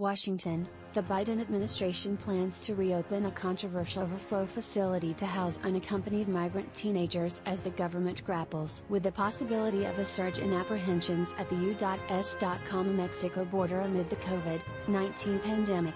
Washington, the Biden administration plans to reopen a controversial overflow facility to house unaccompanied migrant teenagers as the government grapples with the possibility of a surge in apprehensions at the U.S Mexico border amid the COVID-19 pandemic.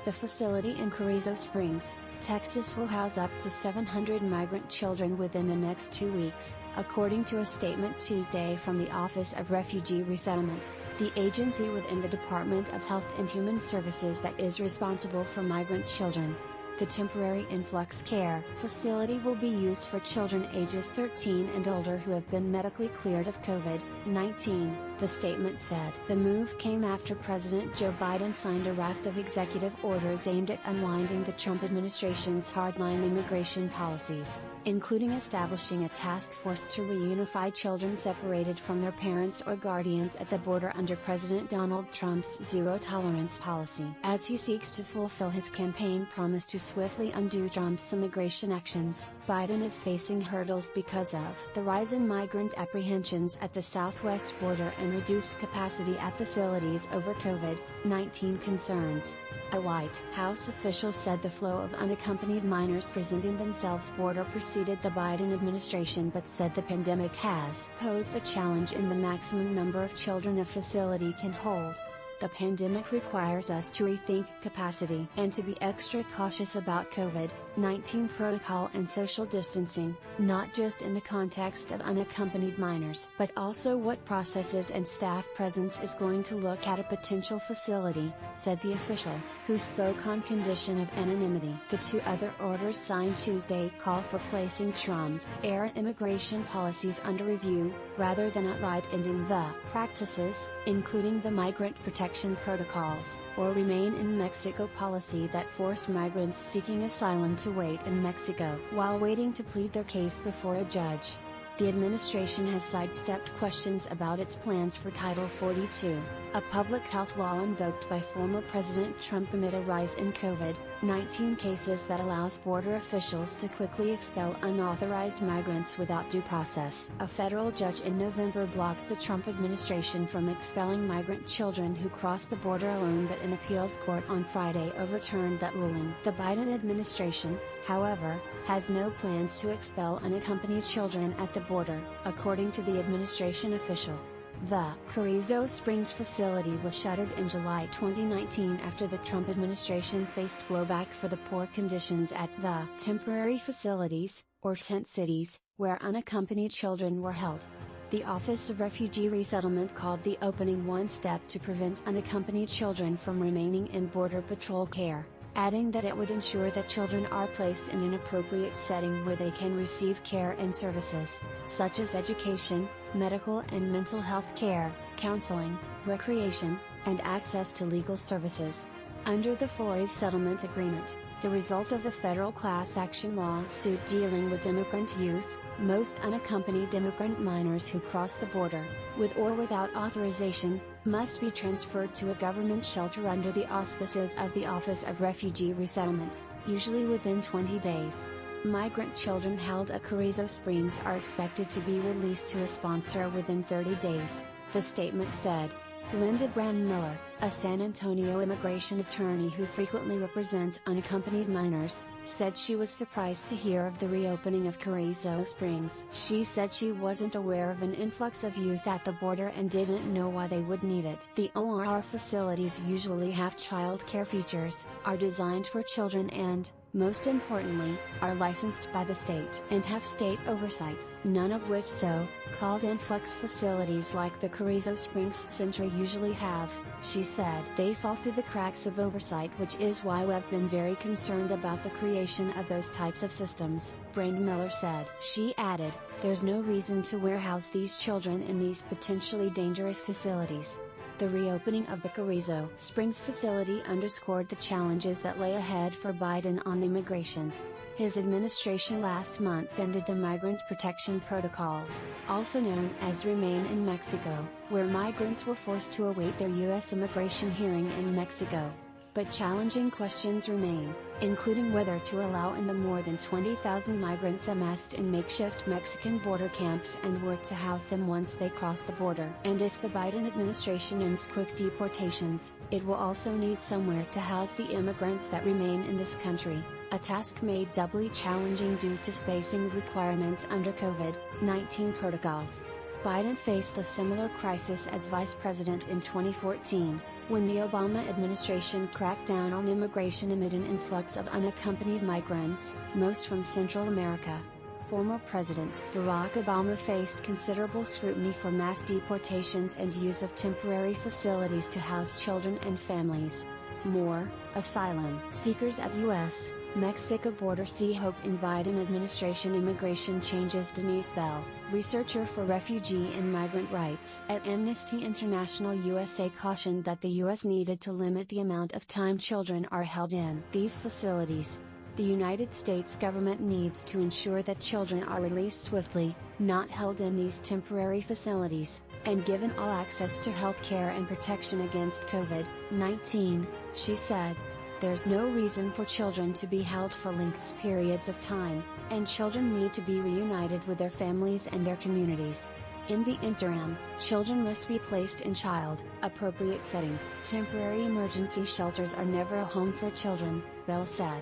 The facility in Carrizo Springs, Texas will house up to 700 migrant children within the next 2 weeks, according to a statement Tuesday from the Office of Refugee Resettlement, the agency within the Department of Health and Human Services that is responsible for migrant children. The temporary influx care facility will be used for children ages 13 and older who have been medically cleared of COVID-19, the statement said. The move came after President Joe Biden signed a raft of executive orders aimed at unwinding the Trump administration's hardline immigration policies, including establishing a task force to reunify children separated from their parents or guardians at the border under President Donald Trump's zero-tolerance policy. As he seeks to fulfill his campaign promise to swiftly undo Trump's immigration actions, Biden is facing hurdles because of the rise in migrant apprehensions at the southwest border and reduced capacity at facilities over COVID-19 concerns. A White House official said the flow of unaccompanied minors presenting themselves border preceded the Biden administration but said the pandemic has posed a challenge in the maximum number of children a facility can hold. The pandemic requires us to rethink capacity and to be extra cautious about COVID-19 protocol and social distancing, not just in the context of unaccompanied minors but also what processes and staff presence is going to look at a potential facility, said the official, who spoke on condition of anonymity. The two other orders signed Tuesday call for placing Trump-era immigration policies under review, rather than outright ending the practices, including the migrant protection protocols, or remain in Mexico policy that forced migrants seeking asylum to wait in Mexico while waiting to plead their case before a judge. The administration has sidestepped questions about its plans for Title 42, a public health law invoked by former President Trump amid a rise in COVID-19 cases that allows border officials to quickly expel unauthorized migrants without due process. A federal judge in November blocked the Trump administration from expelling migrant children who crossed the border alone, but an appeals court on Friday overturned that ruling. The Biden administration, however, has no plans to expel unaccompanied children at the border, according to the administration official. The Carrizo Springs facility was shuttered in July 2019 after the Trump administration faced blowback for the poor conditions at the temporary facilities, or tent cities, where unaccompanied children were held. The Office of Refugee Resettlement called the opening one step to prevent unaccompanied children from remaining in Border Patrol care, adding that it would ensure that children are placed in an appropriate setting where they can receive care and services, such as education, medical and mental health care, counseling, recreation, and access to legal services. Under the Flores Settlement Agreement, the result of the federal class action lawsuit dealing with immigrant youth, most unaccompanied immigrant minors who cross the border, with or without authorization, must be transferred to a government shelter under the auspices of the Office of Refugee Resettlement, usually within 20 days. Migrant children held at Carrizo Springs are expected to be released to a sponsor within 30 days, the statement said. Linda Brand-Miller, a San Antonio immigration attorney who frequently represents unaccompanied minors, said she was surprised to hear of the reopening of Carrizo Springs. She said she wasn't aware of an influx of youth at the border and didn't know why they would need it. The ORR facilities usually have child care features, are designed for children and, most importantly, are licensed by the state and have state oversight, none of which so-called influx facilities like the Carrizo Springs Center usually have, she said. They fall through the cracks of oversight, which is why we've been very concerned about the creation of those types of systems, Brand-Miller said. She added, there's no reason to warehouse these children in these potentially dangerous facilities. The reopening of the Carrizo Springs facility underscored the challenges that lay ahead for Biden on immigration. His administration last month ended the migrant protection protocols, also known as Remain in Mexico, where migrants were forced to await their U.S. immigration hearing in Mexico. But challenging questions remain, including whether to allow in the more than 20,000 migrants amassed in makeshift Mexican border camps and where to house them once they cross the border. And if the Biden administration ends quick deportations, it will also need somewhere to house the immigrants that remain in this country, a task made doubly challenging due to spacing requirements under COVID-19 protocols. Biden faced a similar crisis as vice president in 2014, when the Obama administration cracked down on immigration amid an influx of unaccompanied migrants, most from Central America. Former President Barack Obama faced considerable scrutiny for mass deportations and use of temporary facilities to house children and families. More, asylum seekers at U.S. Mexico border see hope in Biden administration immigration changes. Denise Bell, researcher for refugee and migrant rights at Amnesty International USA, cautioned that the U.S. needed to limit the amount of time children are held in these facilities. The United States government needs to ensure that children are released swiftly, not held in these temporary facilities, and given all access to health care and protection against COVID-19, she said. There's no reason for children to be held for lengths periods of time, and children need to be reunited with their families and their communities. In the interim, children must be placed in child-appropriate settings. Temporary emergency shelters are never a home for children, Bell said.